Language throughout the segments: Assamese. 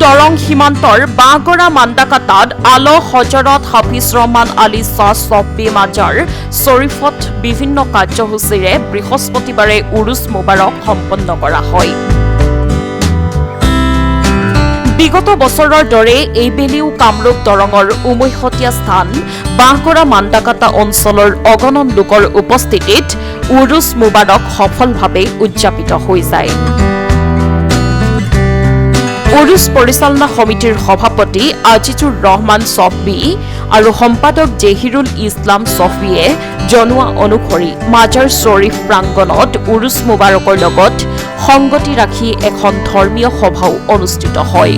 দৰং সীমান্তৰ বাঁহগৰা মান্দাকাটাত আল হজৰত হাফিজ ৰহমান আলী শ্বাহ ছফবী মাজাৰ শ্বৰীফত বিভিন্ন কাৰ্যসূচীৰে বৃহস্পতিবাৰে উৰুছ মুবাৰক সম্পন্ন কৰা হয়। বিগত বছৰৰ দৰে এইবেলিও কামৰূপ দৰঙৰ উমৈহতীয়া স্থান বাঁহগৰা মান্দাকাটা অঞ্চলৰ অগণন লোকৰ উপস্থিতিত উৰুছ মুবাৰক সফলভাৱে উদযাপিত হৈ যায়। উৰুছ পৰিচালনা সমিতিৰ সভাপতি আজিজুৰ ৰহমান ছফবী আৰু সম্পাদক জেহিৰুল ইছলাম ছফবীয়ে জনোৱা অনুসৰি মাজাৰ শ্বৰীফ প্ৰাংগণত উৰুছ মুবাৰকৰ লগত সংগতি ৰাখি এখন ধৰ্মীয় সভাও অনুষ্ঠিত হয়।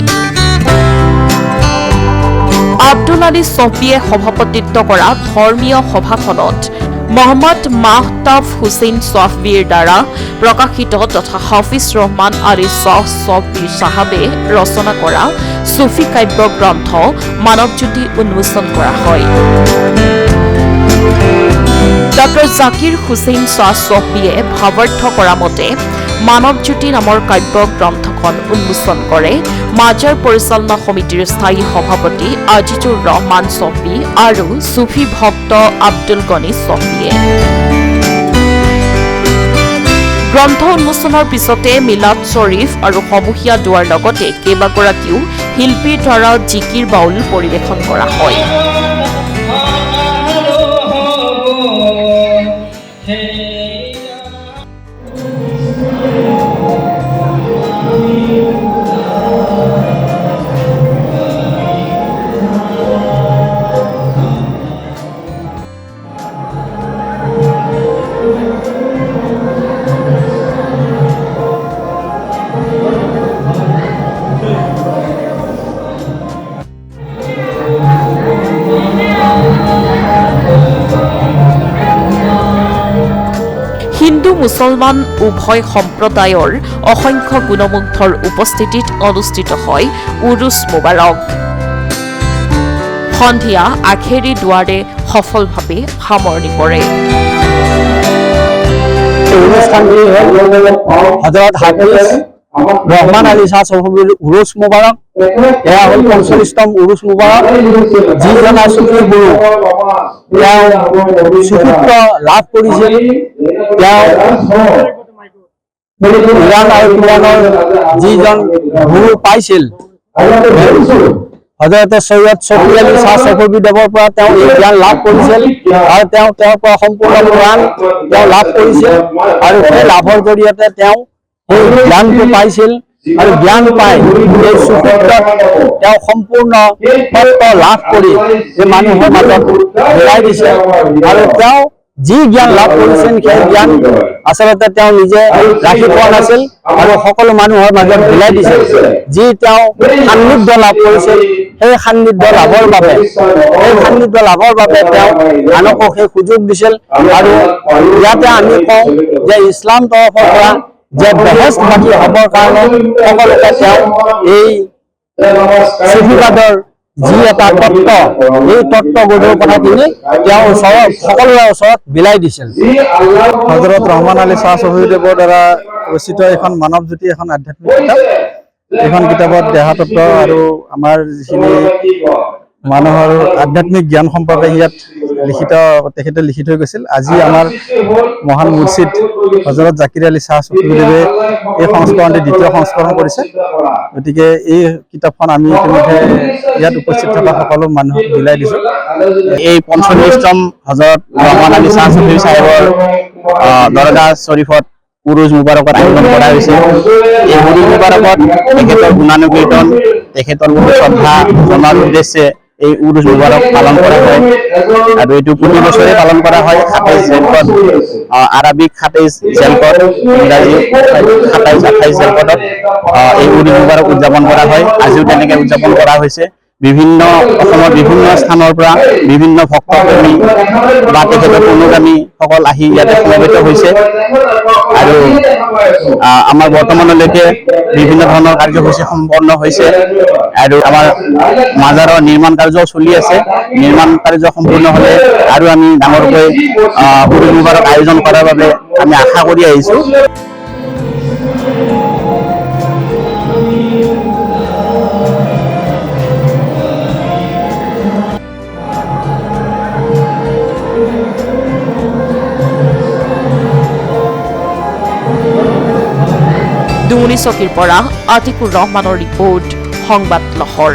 আব্দুল আলী ছফবীয়ে সভাপতিত্ব কৰা ধৰ্মীয় সভাখনত মহম্মদ মাহতাব হুছেইন ছফবীৰ দ্বাৰা প্ৰকাশিত তথা হাফিজ ৰহমান আলী শ্বাহ ছফবী চাহাবে ৰচনা কৰা চুফী কাব্য গ্ৰন্থ মানৱজ্যোতি উন্মোচন কৰা হয়। ডক্টৰ জাকিৰ হুছেইন শ্বাহ ছফবীয়ে ভাৱাৰ্থ কৰা মতে মানৱজ্যোতি নামৰ কাব্য গ্ৰন্থখন উন্মোচন কৰে মাজাৰ পৰিচালনা সমিতিৰ স্থায়ী সভাপতি আজিজুৰ ৰহমান ছফবী আৰু চুফী ভক্ত আব্দুল গনি ছফবীয়ে। গ্ৰন্থ উন্মোচনৰ পিছতে মিলাদ শ্বৰীফ আৰু সমূহীয়া দোৱাৰ লগতে কেইবাগৰাকীও শিল্পীৰ দ্বাৰা জিকিৰ বাউল পৰিৱেশন কৰা হয়। হিন্দু মুছলমান উভয় সম্প্ৰদায়ৰ অসংখ্য গুণমুগ্ধৰ উপস্থিতিত অনুষ্ঠিত হয় উৰুছ মুবাৰক। সন্ধিয়া আখেৰী দুৱাৰে সফলভাৱে সামৰণি পৰে। হজৰত হাফিজ ৰহমান আলী শ্বাহ ছফবীৰ উৰুছ মুবাৰক। এয়া হ'ল ৪৫তম উৰুছ মুবাৰক। যিজন চুফী গুৰু তেওঁ চুফীত্ব লাভ কৰিছিল, তেওঁ ইৰাণ আৰু ইৰাণৰ যিজন গুৰু পাইছিল হজৰতে সৈয়দ ছফী আলী শ্বাহ ছফবী দেৱৰ পৰা তেওঁ এই জ্ঞান লাভ কৰিছিল আৰু তেওঁৰ পৰা সম্পূৰ্ণ কোৰাণ তেওঁ লাভ কৰিছিল আৰু সেই লাভৰ জৰিয়তে তেওঁ এই জ্ঞানটো পাইছিল আৰু জ্ঞান পাই এই চুফীত্বত তেওঁ সম্পূৰ্ণ তত্ত্ব লাভ কৰি এই মানুহৰ মাজত বিলাই দিছে আৰু তেওঁ যি জ্ঞান লাভ কৰিছিল সেই জ্ঞান আচলতে তেওঁ নিজে ৰাখি পোৱা নাছিল আৰু সকলো মানুহৰ মাজত বিলাই দিছিল। যি তেওঁ সান্নিধ্য লাভ কৰিছিল সেই সান্নিধ্য লাভৰ বাবে তেওঁ আনকো সেই সুযোগ দিছিল আৰু ইয়াতে আমি কওঁ যে ইছলাম তৰফৰ পৰা যে বেহেস্ত হ'বৰ কাৰণে সকলোকে তেওঁ এই চুফীবাদৰ যি এটা তত্ত্ব এই তত্ত্ববোধৰ কথাখিনি তেওঁ সকলোৰে ওচৰত বিলাই দিছিল। হজৰত ৰহমান আলী শ্বাহ ছফবীদেৱৰ দ্বাৰা ৰচিত এখন মানৱজ্যোতি এখন আধ্যাত্মিক কিতাপ। এইখন কিতাপত দেহতত্ব আৰু আমাৰ যিখিনি মানুহৰ আধ্যাত্মিক জ্ঞান সম্পৰ্কে ইয়াত তেখেতে লিখি থৈ গৈছিল। আজি আমাৰ মহান মুৰ্ছিদ হজৰত জাকিৰ আলী শ্বাহ ছফবীদেৱে এই সংস্কৰণটি দ্বিতীয় সংস্কৰণ কৰিছে। গতিকে এই কিতাপখন আমি ইতিমধ্যে ইয়াত উপস্থিত থকা সকলো মানুহক বিলাই দিছোঁ। এই ৪৫তম হজৰত ৰহমান আলী শ্বাহ ছফবী চাহেবৰ দৰগাহ শ্বৰীফত উৰুছ মুবাৰকত আয়োজন কৰা হৈছে। এই উৰুছ মুবাৰকত তেখেতৰ গুণানুকীৰ্তন, তেখেতৰ প্ৰতি শ্ৰদ্ধা জনোৱাৰ উদ্দেশ্যে এই উৰুছ মুবাৰক পালন কৰা হয় আৰু এইটো প্ৰতি বছৰে পালন কৰা হয়। ২৭ জেলকট, আৰবিক ২৭ জেলকট, ইংৰাজী ২৭-২৮ জেলকটত এই উৰুছ মুবাৰক উদযাপন কৰা হয়। আজিও তেনেকৈ উদযাপন কৰা হৈছে। অসমৰ বিভিন্ন স্থানৰ পৰা বিভিন্ন ভক্তপ্ৰেমী বা তেখেতৰ অনুগামী সকল আহি ইয়াতে সমবেত হৈছে আৰু আমাৰ বৰ্তমানলৈকে বিভিন্ন ধৰণৰ কাৰ্যসূচী সম্পন্ন হৈছে আৰু আমাৰ মাজাৰৰ নিৰ্মাণ কাৰ্যও চলি আছে। নিৰ্মাণ কাৰ্য সম্পূৰ্ণ হ'লে আৰু আমি ডাঙৰকৈ উৰুছ মুবাৰক আয়োজন কৰাৰ বাবে আমি আশা কৰি আহিছোঁ। দুমনি চকীৰ পৰা আতিকুৰ ৰহমানৰ ৰিপৰ্ট সংবাদ লহৰ।